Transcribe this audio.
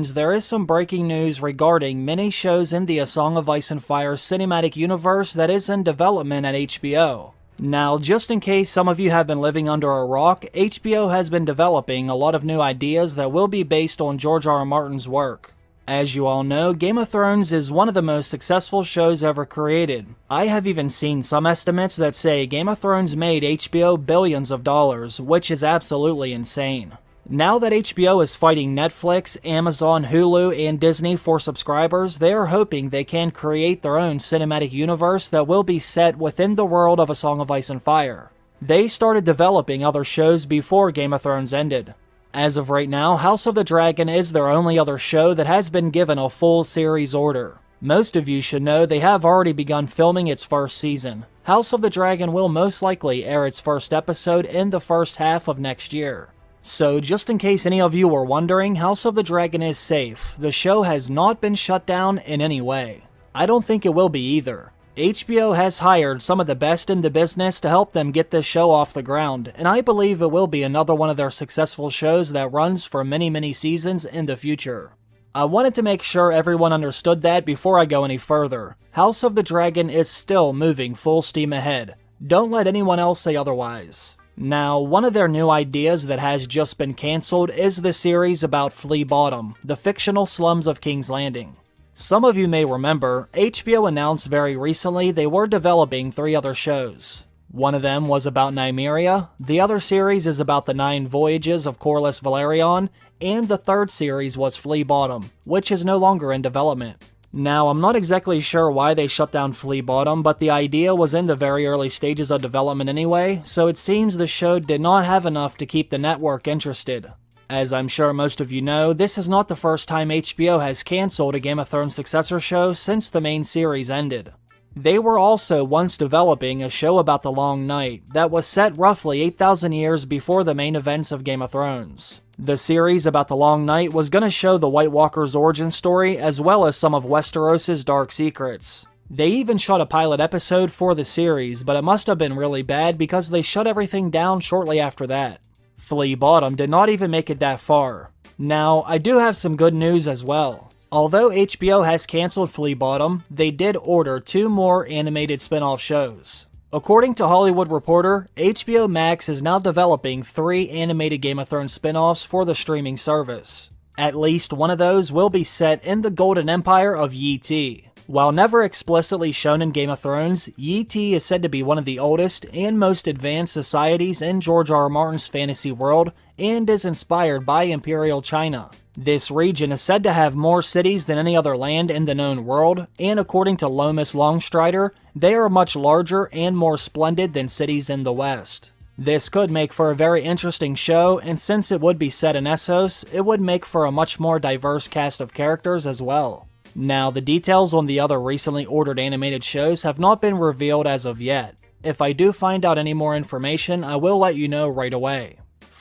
There is some breaking news regarding many shows in the A Song of Ice and Fire cinematic universe that is in development at HBO. Now, just in case some of you have been living under a rock, HBO has been developing a lot of new ideas that will be based on George R. R. Martin's work. As you all know, Game of Thrones is one of the most successful shows ever created. I have even seen some estimates that say Game of Thrones made HBO billions of dollars, which is absolutely insane. Now that HBO is fighting Netflix, Amazon, Hulu, and Disney for subscribers, they are hoping they can create their own cinematic universe that will be set within the world of A Song of Ice and Fire. They started developing other shows before Game of Thrones ended. As of right now, House of the Dragon is their only other show that has been given a full series order. Most of you should know they have already begun filming its first season. House of the Dragon will most likely air its first episode in the first half of next year. So just in case any of you were wondering, House of the Dragon is safe. The show has not been shut down in any way. I don't think it will be either. HBO has hired some of the best in the business to help them get this show off the ground, and I believe it will be another one of their successful shows that runs for many seasons in the future. I wanted to make sure everyone understood that before I go any further. House of the Dragon is still moving full steam ahead. Don't let anyone else say otherwise. Now, one of their new ideas that has just been cancelled is the series about Flea Bottom, the fictional slums of King's Landing. Some of you may remember, HBO announced very recently they were developing 3 other shows. One of them was about Nymeria, the other series is about the 9 voyages of Corlys Velaryon, and the third series was Flea Bottom, which is no longer in development. Now, I'm not exactly sure why they shut down Flea Bottom, but the idea was in the very early stages of development anyway, so it seems the show did not have enough to keep the network interested. As I'm sure most of you know, this is not the first time HBO has cancelled a Game of Thrones successor show since the main series ended. They were also once developing a show about the Long Night that was set roughly 8,000 years before the main events of Game of Thrones. The series about the Long Night was going to show the White Walker's origin story as well as some of Westeros' dark secrets. They even shot a pilot episode for the series, but it must have been really bad because they shut everything down shortly after that. Flea Bottom did not even make it that far. Now, I do have some good news as well. Although HBO has cancelled Flea Bottom, they did order 2 more animated spin-off shows. According to Hollywood Reporter, HBO Max is now developing 3 animated Game of Thrones spin-offs for the streaming service. At least one of those will be set in the Golden Empire of Yi Ti. While never explicitly shown in Game of Thrones, Yi Ti is said to be one of the oldest and most advanced societies in George R. R. Martin's fantasy world and is inspired by Imperial China. This region is said to have more cities than any other land in the known world, and according to Lomas Longstrider, they are much larger and more splendid than cities in the West. This could make for a very interesting show, and since it would be set in Essos, it would make for a much more diverse cast of characters as well. Now, the details on the other recently ordered animated shows have not been revealed as of yet. If I do find out any more information, I will let you know right away.